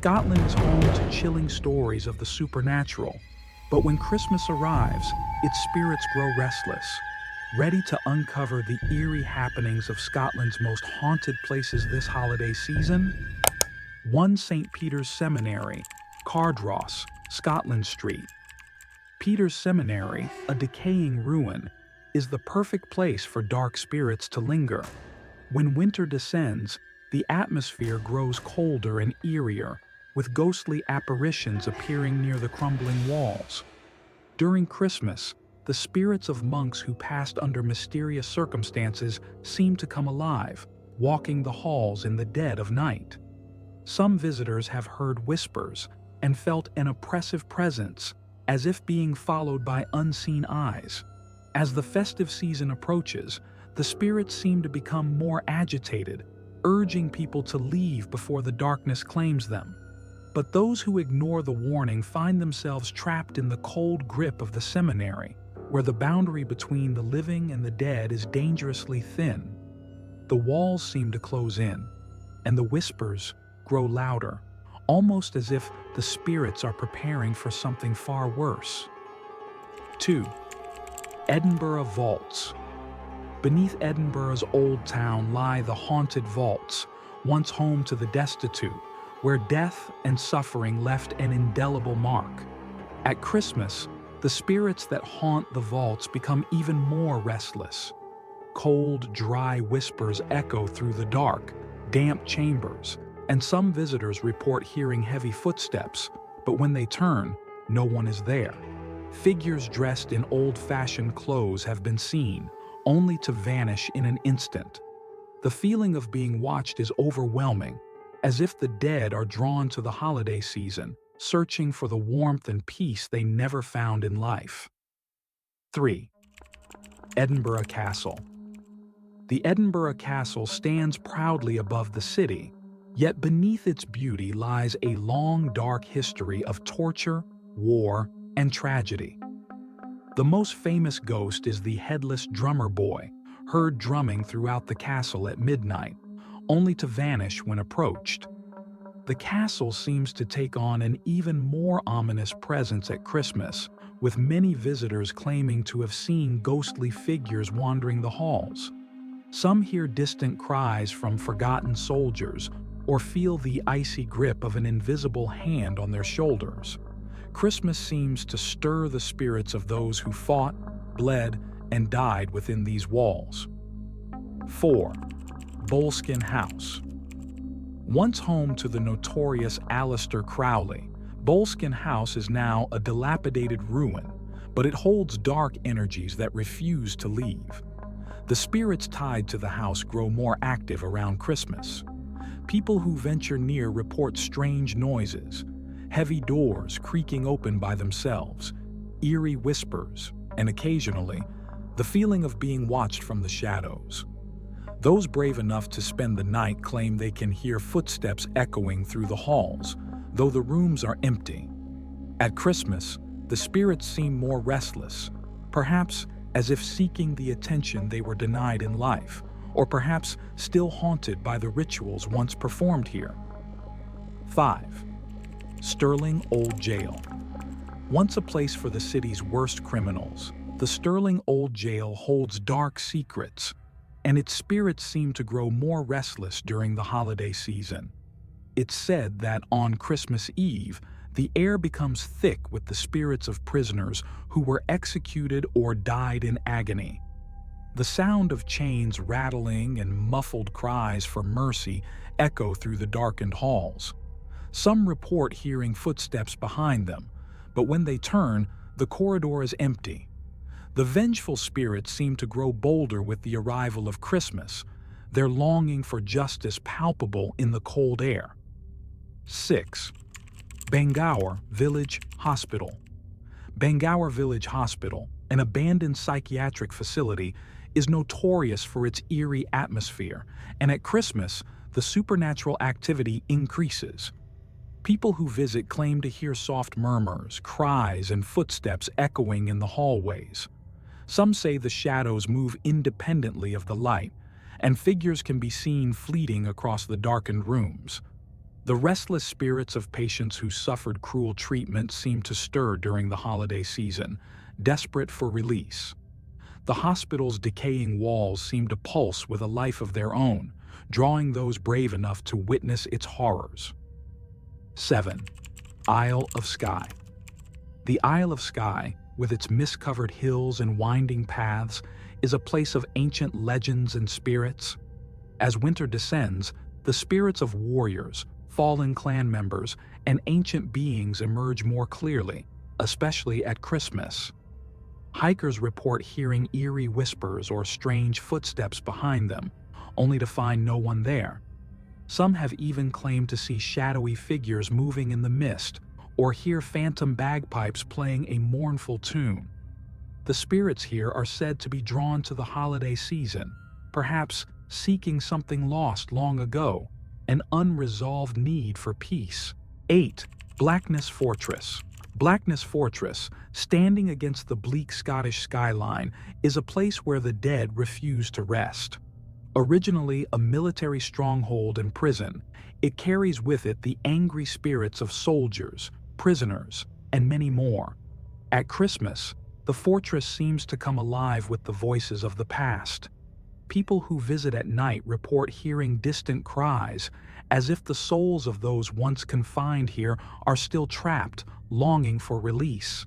Scotland is home to chilling stories of the supernatural, but when Christmas arrives, its spirits grow restless, ready to uncover the eerie happenings of Scotland's most haunted places this holiday season. 1 St. Peter's Seminary, Cardross, Scotland Street. Peter's Seminary, a decaying ruin, is the perfect place for dark spirits to linger. When winter descends, the atmosphere grows colder and eerier, with ghostly apparitions appearing near the crumbling walls. During Christmas, the spirits of monks who passed under mysterious circumstances seem to come alive, walking the halls in the dead of night. Some visitors have heard whispers and felt an oppressive presence, as if being followed by unseen eyes. As the festive season approaches, the spirits seem to become more agitated, urging people to leave before the darkness claims them. But those who ignore the warning find themselves trapped in the cold grip of the seminary, where the boundary between the living and the dead is dangerously thin. The walls seem to close in, and the whispers grow louder, almost as if the spirits are preparing for something far worse. 2. Edinburgh Vaults. Beneath Edinburgh's old town lie the haunted vaults, once home to the destitute, where death and suffering left an indelible mark. At Christmas, the spirits that haunt the vaults become even more restless. Cold, dry whispers echo through the dark, damp chambers, and some visitors report hearing heavy footsteps, but when they turn, no one is there. Figures dressed in old-fashioned clothes have been seen, only to vanish in an instant. The feeling of being watched is overwhelming, as if the dead are drawn to the holiday season, searching for the warmth and peace they never found in life. 3. Edinburgh Castle. The Edinburgh Castle stands proudly above the city, yet beneath its beauty lies a long, dark history of torture, war, and tragedy. The most famous ghost is the Headless drummer boy, heard drumming throughout the castle at midnight, only to vanish when approached. The castle seems to take on an even more ominous presence at Christmas, with many visitors claiming to have seen ghostly figures wandering the halls. Some hear distant cries from forgotten soldiers or feel the icy grip of an invisible hand on their shoulders. Christmas seems to stir the spirits of those who fought, bled, and died within these walls. 4. Boleskine House. Once home to the notorious Aleister Crowley, Boleskine House is now a dilapidated ruin, but it holds dark energies that refuse to leave. The spirits tied to the house grow more active around Christmas. People who venture near report strange noises, heavy doors creaking open by themselves, eerie whispers, and occasionally, the feeling of being watched from the shadows. Those brave enough to spend the night claim they can hear footsteps echoing through the halls, though the rooms are empty. At Christmas, the spirits seem more restless, perhaps as if seeking the attention they were denied in life, or perhaps still haunted by the rituals once performed here. 5. Stirling Old Jail. Once a place for the city's worst criminals, the Stirling Old Jail holds dark secrets, and its spirits seem to grow more restless during the holiday season. It's said that on Christmas Eve, the air becomes thick with the spirits of prisoners who were executed or died in agony. The sound of chains rattling and muffled cries for mercy echo through the darkened halls. Some report hearing footsteps behind them, but when they turn, the corridor is empty. The vengeful spirits seem to grow bolder with the arrival of Christmas, their longing for justice palpable in the cold air. 6. Bangour Village Hospital. Bangour Village Hospital, an abandoned psychiatric facility, is notorious for its eerie atmosphere, and at Christmas, the supernatural activity increases. People who visit claim to hear soft murmurs, cries, and footsteps echoing in the hallways. Some say the shadows move independently of the light, and figures can be seen fleeting across the darkened rooms. The restless spirits of patients who suffered cruel treatment seem to stir during the holiday season, desperate for release. The hospital's decaying walls seem to pulse with a life of their own, drawing those brave enough to witness its horrors. 7. Isle of Skye. The Isle of Skye, with its mist-covered hills and winding paths, is a place of ancient legends and spirits. As winter descends, the spirits of warriors, fallen clan members, and ancient beings emerge more clearly, especially at Christmas. Hikers report hearing eerie whispers or strange footsteps behind them, only to find no one there. Some have even claimed to see shadowy figures moving in the mist or hear phantom bagpipes playing a mournful tune. The spirits here are said to be drawn to the holiday season, perhaps seeking something lost long ago, an unresolved need for peace. 8. Blackness Fortress. Blackness Fortress, standing against the bleak Scottish skyline, is a place where the dead refuse to rest. Originally a military stronghold and prison, it carries with it the angry spirits of soldiers, prisoners, and many more. At Christmas, the fortress seems to come alive with the voices of the past. People who visit at night report hearing distant cries, as if the souls of those once confined here are still trapped, longing for release.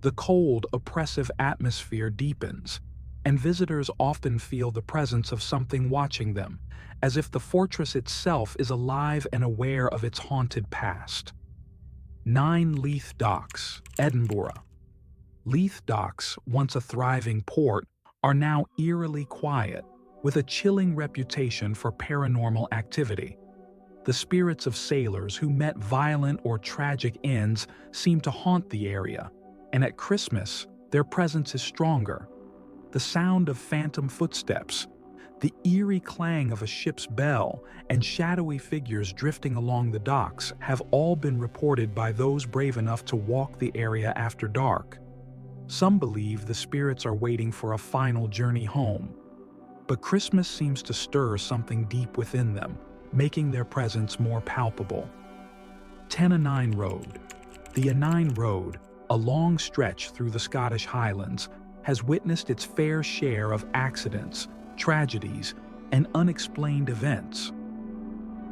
The cold, oppressive atmosphere deepens, and visitors often feel the presence of something watching them, as if the fortress itself is alive and aware of its haunted past. 9. Leith Docks, Edinburgh. Leith Docks, once a thriving port, are now eerily quiet, with a chilling reputation for paranormal activity. The spirits of sailors who met violent or tragic ends seem to haunt the area, and at Christmas, their presence is stronger. The sound of phantom footsteps, the eerie clang of a ship's bell, and shadowy figures drifting along the docks have all been reported by those brave enough to walk the area after dark. Some believe the spirits are waiting for a final journey home, but Christmas seems to stir something deep within them, making their presence more palpable. 10. Anine Road. The Anine Road, a long stretch through the Scottish Highlands, has witnessed its fair share of accidents, tragedies, and unexplained events.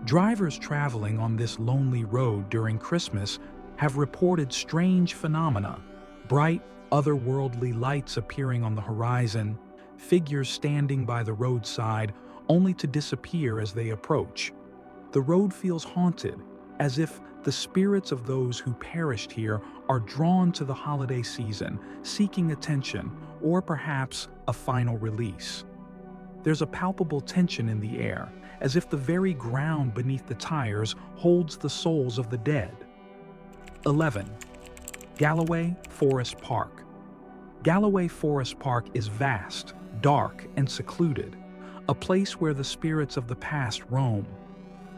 Drivers traveling on this lonely road during Christmas have reported strange phenomena: bright, otherworldly lights appearing on the horizon, figures standing by the roadside only to disappear as they approach. The road feels haunted, as if the spirits of those who perished here are drawn to the holiday season, seeking attention or perhaps a final release. There's a palpable tension in the air, as if the very ground beneath the tires holds the souls of the dead. 11. Galloway Forest Park. Galloway Forest Park is vast, dark, and secluded, a place where the spirits of the past roam.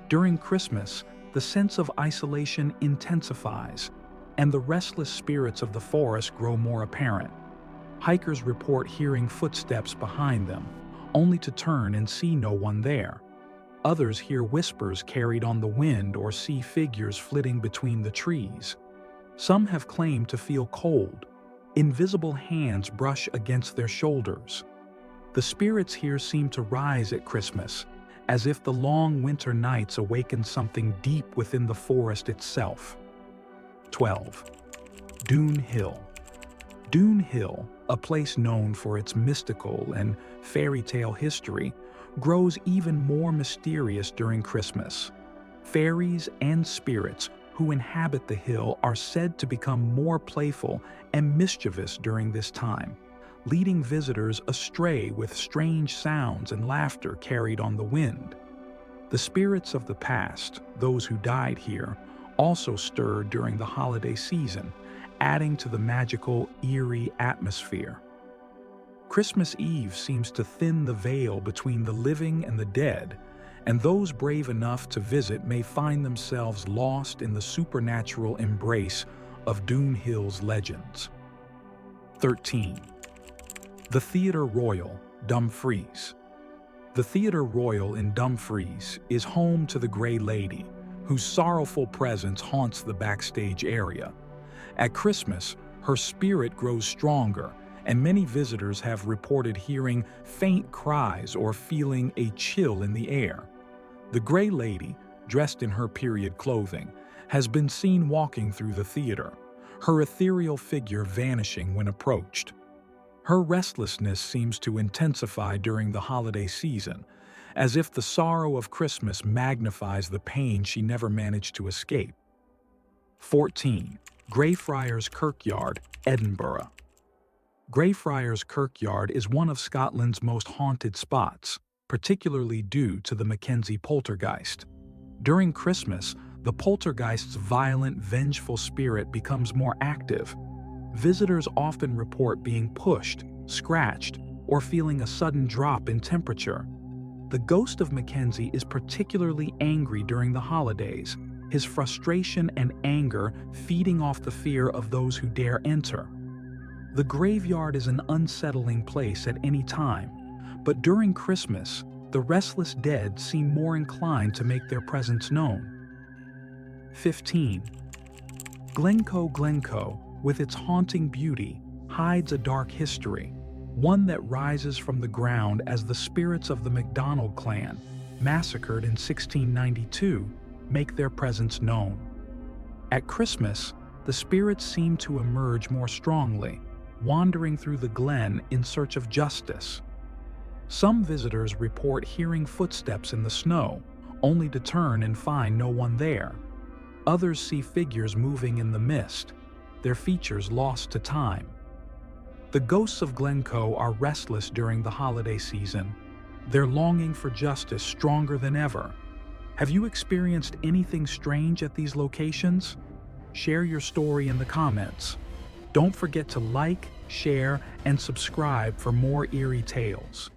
During Christmas, the sense of isolation intensifies, and the restless spirits of the forest grow more apparent. Hikers report hearing footsteps behind them, only to turn and see no one there. Others hear whispers carried on the wind or see figures flitting between the trees. Some have claimed to feel cold. Invisible hands brush against their shoulders. The spirits here seem to rise at Christmas, as if the long winter nights awaken something deep within the forest itself. 12. Doon Hill. Doon Hill, a place known for its mystical and fairy tale history, grows even more mysterious during Christmas. Fairies and spirits who inhabit the hill are said to become more playful and mischievous during this time, leading visitors astray with strange sounds and laughter carried on the wind. The spirits of the past, those who died here, also stir during the holiday season, adding to the magical, eerie atmosphere. Christmas Eve seems to thin the veil between the living and the dead, and those brave enough to visit may find themselves lost in the supernatural embrace of Doon Hill's legends. 13. The Theatre Royal, Dumfries. The Theatre Royal in Dumfries is home to the Grey Lady, whose sorrowful presence haunts the backstage area. At Christmas, her spirit grows stronger, and many visitors have reported hearing faint cries or feeling a chill in the air. The Grey Lady, dressed in her period clothing, has been seen walking through the theater, her ethereal figure vanishing when approached. Her restlessness seems to intensify during the holiday season, as if the sorrow of Christmas magnifies the pain she never managed to escape. 14. Greyfriars Kirkyard, Edinburgh. Greyfriars Kirkyard is one of Scotland's most haunted spots, particularly due to the Mackenzie Poltergeist. During Christmas, the poltergeist's violent, vengeful spirit becomes more active. Visitors often report being pushed, scratched, or feeling a sudden drop in temperature. The ghost of Mackenzie is particularly angry during the holidays, his frustration and anger feeding off the fear of those who dare enter. The graveyard is an unsettling place at any time, but during Christmas, the restless dead seem more inclined to make their presence known. 15. Glencoe, with its haunting beauty, hides a dark history, one that rises from the ground as the spirits of the MacDonald clan, massacred in 1692, make their presence known. At Christmas, the spirits seem to emerge more strongly, wandering through the glen in search of justice. Some visitors report hearing footsteps in the snow, only to turn and find no one there. Others see figures moving in the mist, their features lost to time. The ghosts of Glencoe are restless during the holiday season, their longing for justice stronger than ever. Have you experienced anything strange at these locations? Share your story in the comments. Don't forget to like, share, and subscribe for more eerie tales.